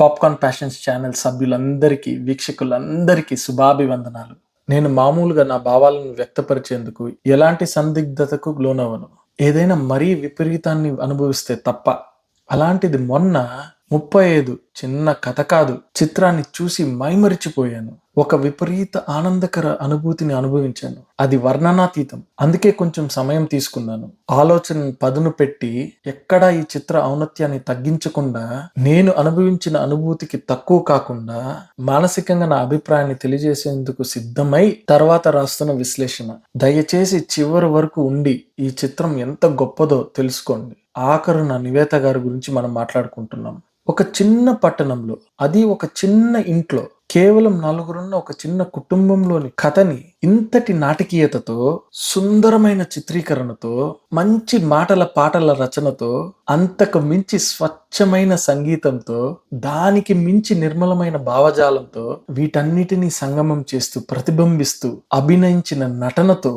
Popcorn passions channel సభ్యులందరికీ, వీక్షకులందరికీ శుభాభివందనాలు. నేను మామూలుగా నా భావాలను వ్యక్తపరిచేందుకు ఎలాంటి సందిగ్ధతకు లోనవను. ఏదైనా మరీ విపరీతాన్ని అనుభవిస్తే తప్ప. అలాంటిది మొన్న 35 చిన్న కథ కాదు, చిత్రాన్ని చూసి మైమరిచిపోయాను. ఒక విపరీత ఆనందకర అనుభూతిని అనుభవించాను. అది వర్ణనాతీతం. అందుకే కొంచెం సమయం తీసుకున్నాను. ఆలోచనను పదును పెట్టి ఎక్కడా ఈ చిత్ర ఔన్నత్యాన్ని తగ్గించకుండా, నేను అనుభవించిన అనుభూతికి తక్కువ కాకుండా మానసికంగా నా అభిప్రాయాన్ని తెలియజేసేందుకు సిద్ధమై తర్వాత రాస్తున్న విశ్లేషణ. దయచేసి చివరి వరకు ఉండి ఈ చిత్రం ఎంత గొప్పదో తెలుసుకోండి. ఆఖరున నివేత గారి గురించి మనం మాట్లాడుకుంటున్నాం. ఒక చిన్న పట్టణంలో, అది ఒక చిన్న ఇంట్లో, కేవలం నలుగురున్న ఒక చిన్న కుటుంబంలోని కథని ఇంతటి నాటకీయతతో, సుందరమైన చిత్రీకరణతో, మంచి మాటల పాటల రచనతో, అంతకు మించి స్వచ్ఛమైన సంగీతంతో, దానికి మించి నిర్మలమైన భావజాలంతో, వీటన్నిటినీ సంగమం చేస్తూ ప్రతిబింబిస్తూ అభినయించిన నటనతో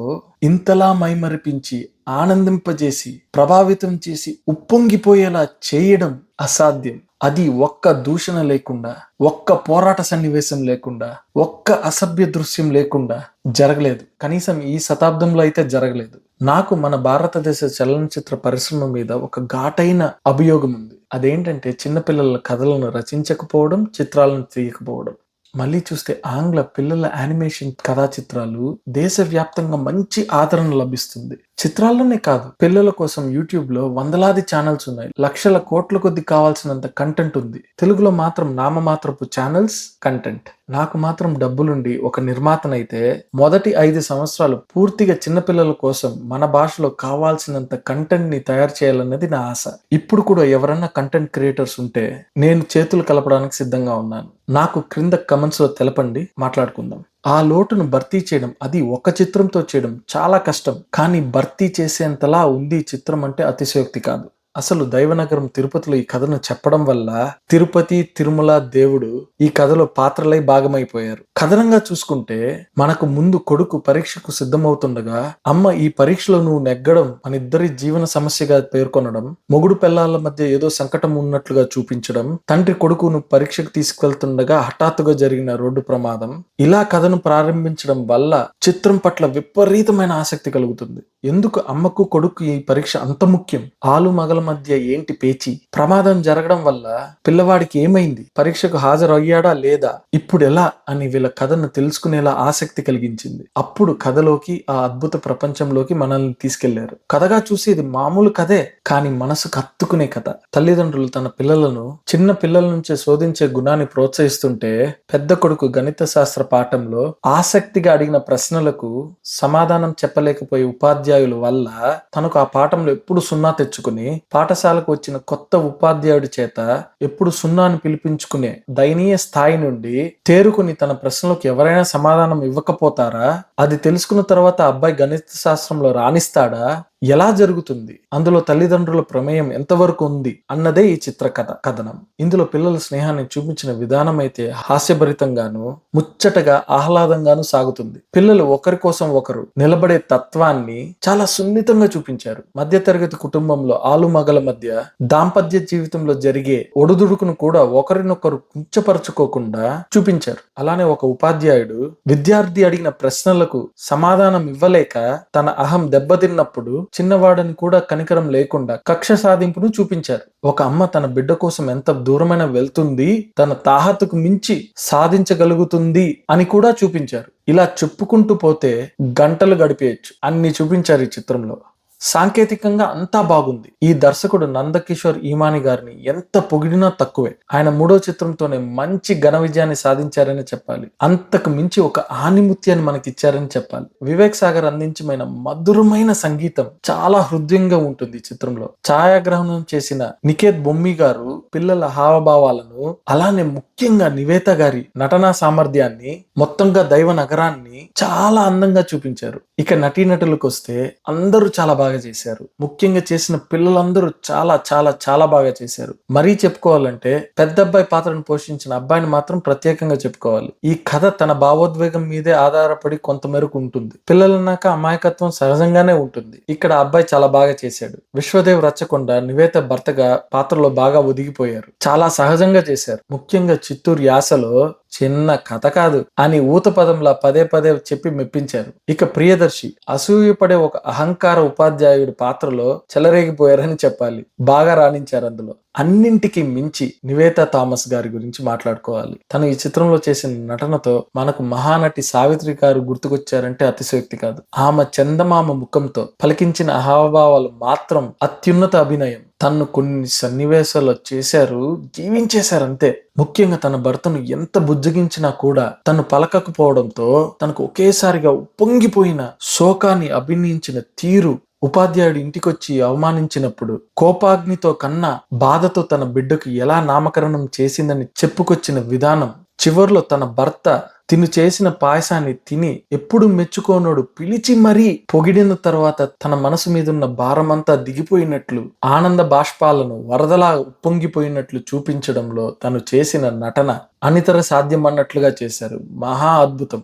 ఇంతలా మైమరిపించి, ఆనందింపజేసి, ప్రభావితం చేసి ఉప్పొంగిపోయేలా చేయడం అసాధ్యం. అది ఒక్క దూషణ లేకుండా, ఒక్క పోరాట సన్నివేశం లేకుండా, ఒక్క అసభ్య దృశ్యం లేకుండా జరగలేదు. కనీసం ఈ శతాబ్దంలో అయితే జరగలేదు. నాకు మన భారతదేశ చలనచిత్ర పరిశ్రమ మీద ఒక ఘాటైన అభియోగం ఉంది. అదేంటంటే చిన్నపిల్లల కథలను రచించకపోవడం, చిత్రాలను తీయకపోవడం. మళ్ళీ చూస్తే ఆంగ్ల పిల్లల యానిమేషన్ కథా చిత్రాలు దేశవ్యాప్తంగా మంచి ఆదరణ లభిస్తుంది. చిత్రాల్లోనే కాదు, పిల్లల కోసం యూట్యూబ్ లో వందలాది ఛానల్స్ ఉన్నాయి. లక్షల కోట్ల కొద్ది కావాల్సినంత కంటెంట్ ఉంది. తెలుగులో మాత్రం నామమాత్రపు ఛానల్స్, కంటెంట్. నాకు మాత్రం డబ్బులుండి ఒక నిర్మాతనైతే మొదటి 5 సంవత్సరాలు పూర్తిగా చిన్నపిల్లల కోసం మన భాషలో కావాల్సినంత కంటెంట్ ని తయారు చేయాలన్నది నా ఆశ. ఇప్పుడు కూడా ఎవరన్నా కంటెంట్ క్రియేటర్స్ ఉంటే నేను చేతులు కలపడానికి సిద్ధంగా ఉన్నాను. నాకు క్రింద కమెంట్స్ లో తెలపండి, మాట్లాడుకుందాం. ఆ లోటును భర్తీ చేయడం, అది ఒక చిత్రంతో చేయడం చాలా కష్టం. కానీ భర్తీ చేసేంతలా ఉంది ఈ చిత్రం అంటే అతిశయోక్తి కాదు. అసలు దైవనగరం తిరుపతిలో ఈ కథను చెప్పడం వల్ల తిరుపతి, తిరుమల దేవుడు ఈ కథలో పాత్రలై భాగమైపోయారు. కథనంగా చూసుకుంటే మనకు ముందు కొడుకు పరీక్షకు సిద్ధమవుతుండగా అమ్మ ఈ పరీక్షలో నువ్వు నెగ్గడం మన ఇద్దరి జీవన సమస్యగా పేర్కొనడం, మొగుడు పెళ్లాల మధ్య ఏదో సంకటం ఉన్నట్లుగా చూపించడం, తండ్రి కొడుకును పరీక్షకు తీసుకెళ్తుండగా హఠాత్తుగా జరిగిన రోడ్డు ప్రమాదం, ఇలా కథను ప్రారంభించడం వల్ల చిత్రం పట్ల విపరీతమైన ఆసక్తి కలుగుతుంది. ఎందుకు అమ్మకు కొడుకు ఈ పరీక్ష అంత ముఖ్యం? ఆలు మగల మధ్య ఏంటి పేచి? ప్రమాదం జరగడం వల్ల పిల్లవాడికి ఏమైంది? పరీక్షకు హాజరయ్యాడా లేదా? ఇప్పుడు ఎలా అని వీళ్ళ కథను తెలుసుకునేలా ఆసక్తి కలిగించింది. అప్పుడు కథలోకి, ఆ అద్భుత ప్రపంచంలోకి మనల్ని తీసుకెళ్లారు. కథగా చూసి ఇది మామూలు కథే, కానీ మనసుకు హత్తుకునే కథ. తల్లిదండ్రులు తన పిల్లలను చిన్న పిల్లల నుంచే శోధించే గుణాన్ని ప్రోత్సహిస్తుంటే, పెద్ద కొడుకు గణిత శాస్త్ర పాఠంలో ఆసక్తిగా అడిగిన ప్రశ్నలకు సమాధానం చెప్పలేకపోయే ఉపాధ్యాయుల వల్ల తనకు ఆ పాఠంలో ఎప్పుడు 0 తెచ్చుకుని, పాఠశాలకు వచ్చిన కొత్త ఉపాధ్యాయుడి చేత ఎప్పుడు 0ని పిలిపించుకునే దయనీయ స్థాయి నుండి తేరుకుని తన ప్రశ్నలకు ఎవరైనా సమాధానం ఇవ్వకపోతారా? అది తెలుసుకున్న తర్వాత అబ్బాయి గణిత శాస్త్రంలో రాణిస్తాడా? ఎలా జరుగుతుంది? అందులో తల్లిదండ్రుల ప్రమేయం ఎంతవరకు ఉంది అన్నదే ఈ చిత్ర కథనం. ఇందులో పిల్లల స్నేహాన్ని చూపించిన విధానం అయితే హాస్యభరితంగాను, ముచ్చటగా, ఆహ్లాదంగాను సాగుతుంది. పిల్లలు ఒకరి కోసం ఒకరు నిలబడే తత్వాన్ని చాలా సున్నితంగా చూపించారు. మధ్యతరగతి కుటుంబంలో ఆలు మగల మధ్య దాంపత్య జీవితంలో జరిగే ఒడుదుడుకును కూడా ఒకరినొకరు కుంచపరుచుకోకుండా చూపించారు. అలానే ఒక ఉపాధ్యాయుడు విద్యార్థి అడిగిన ప్రశ్నలకు సమాధానం ఇవ్వలేక తన అహం దెబ్బతిన్నప్పుడు చిన్నవాడని కూడా కనికరం లేకుండా కక్ష సాధింపును చూపించారు. ఒక అమ్మ తన బిడ్డ కోసం ఎంత దూరమైన వెళ్తుంది, తన తాహతుకు మించి సాధించగలుగుతుంది అని కూడా చూపించారు. ఇలా చెప్పుకుంటూ పోతే గంటలు గడిపేయచ్చు, అన్ని చూపించారు ఈ చిత్రంలో. సాంకేతికంగా అంతా బాగుంది. ఈ దర్శకుడు నందకిషోర్ ఈమాని గారిని ఎంత పొగిడినా తక్కువే. ఆయన 3వ చిత్రంతోనే మంచి ఘన విజయాన్ని సాధించారని చెప్పాలి. అంతకు మించి ఒక ఆణిముత్యాన్ని మనకిచ్చారని చెప్పాలి. వివేక్ సాగర్ అందించమైన మధురమైన సంగీతం చాలా హృదయంగా ఉంటుంది ఈ చిత్రంలో. ఛాయాగ్రహణం చేసిన నికేత్ బొమ్మి గారు పిల్లల హావభావాలను, అలానే ముఖ్యంగా నివేత గారి నటనా సామర్థ్యాన్ని, మొత్తంగా దైవ నగరాన్ని చాలా అందంగా చూపించారు. ఇక నటీనటులకు వస్తే అందరూ చాలా బాగా బాగా చేశారు. ముఖ్యంగా చేసిన పిల్లలందరూ చాలా చాలా చాలా బాగా చేశారు. మరీ చెప్పుకోవాలంటే పెద్ద అబ్బాయి పాత్రను పోషించిన అబ్బాయిని మాత్రం ప్రత్యేకంగా చెప్పుకోవాలి. ఈ కథ తన భావోద్వేగం మీదే ఆధారపడి కొంతమేరకు ఉంటుంది. పిల్లలన్నాక అమాయకత్వం సహజంగానే ఉంటుంది. ఇక్కడ అబ్బాయి చాలా బాగా చేశాడు. విశ్వదేవ్ రచ్చకొండ నివేత భర్తగా పాత్రలో బాగా ఒదిగిపోయారు. చాలా సహజంగా చేశారు. ముఖ్యంగా చిత్తూరు యాసలో చిన్న కథ కాదు అని ఊత పదంలా పదే పదే చెప్పి మెప్పించారు. ఇక ప్రియదర్శి అసూయపడే ఒక అహంకార ఉపాధ్యాయుడి పాత్రలో చెలరేగిపోయారని చెప్పాలి. బాగా రాణించారు అందులో. అన్నింటికి మించి నివేతా థామస్ గారి గురించి మాట్లాడుకోవాలి. తను ఈ చిత్రంలో చేసిన నటనతో మనకు మహానటి సావిత్రి గారు గుర్తుకొచ్చారంటే అతిశయోక్తి కాదు. ఆమె చందమామ ముఖంతో పలికించిన హావభావాలు మాత్రం అత్యున్నత అభినయం. తను కొన్ని సన్నివేశాల్లో చేశారు, జీవించేశారు అంతే. ముఖ్యంగా తన భర్తను ఎంత బుజ్జగించినా కూడా తను పలకకపోవడంతో తనకు ఒకేసారిగా ఉప్పొంగిపోయిన శోకాన్ని అభినయించిన తీరు, ఉపాధ్యాయుడు ఇంటికొచ్చి అవమానించినప్పుడు కోపాగ్నితో కన్నా బాధతో తన బిడ్డకు ఎలా నామకరణం చేసిందని చెప్పుకొచ్చిన విధానం, చివర్లో తన భర్త తిను చేసిన పాయసాన్ని తిని ఎప్పుడు మెచ్చుకోనోడు పిలిచి మరీ పొగిడిన తర్వాత తన మనసు మీదున్న భారమంతా దిగిపోయినట్లు, ఆనంద బాష్పాలను వరదలా ఉప్పొంగిపోయినట్లు చూపించడంలో తను చేసిన నటన అనితర సాధ్యం అన్నట్లుగా చేశారు. మహా అద్భుతం.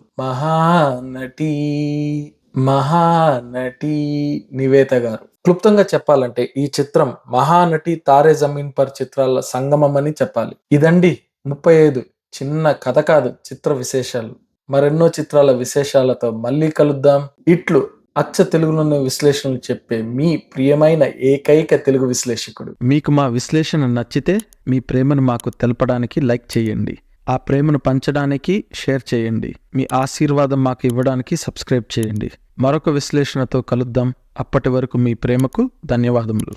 మహానటి నివేత గారు. క్లుప్తంగా చెప్పాలంటే ఈ చిత్రం మహానటి తారే జమీన్ పర్ చిత్రాల సంగమం అని చెప్పాలి. ఇదండి 35 చిన్న కథ కాదు చిత్ర విశేషాలు. మరెన్నో చిత్రాల విశేషాలతో మళ్ళీ కలుద్దాం. ఇట్లు అచ్చ తెలుగులోని విశ్లేషణలు చెప్పే మీ ప్రియమైన ఏకైక తెలుగు విశ్లేషకుడు. మీకు మా విశ్లేషణ నచ్చితే మీ ప్రేమను మాకు తెలపడానికి లైక్ చేయండి. ఆ ప్రేమను పంచడానికి షేర్ చేయండి. మీ ఆశీర్వాదం మాకు ఇవ్వడానికి సబ్స్క్రైబ్ చేయండి. మరొక విశ్లేషణతో కలుద్దాం. అప్పటి వరకు మీ ప్రేమకు ధన్యవాదములు.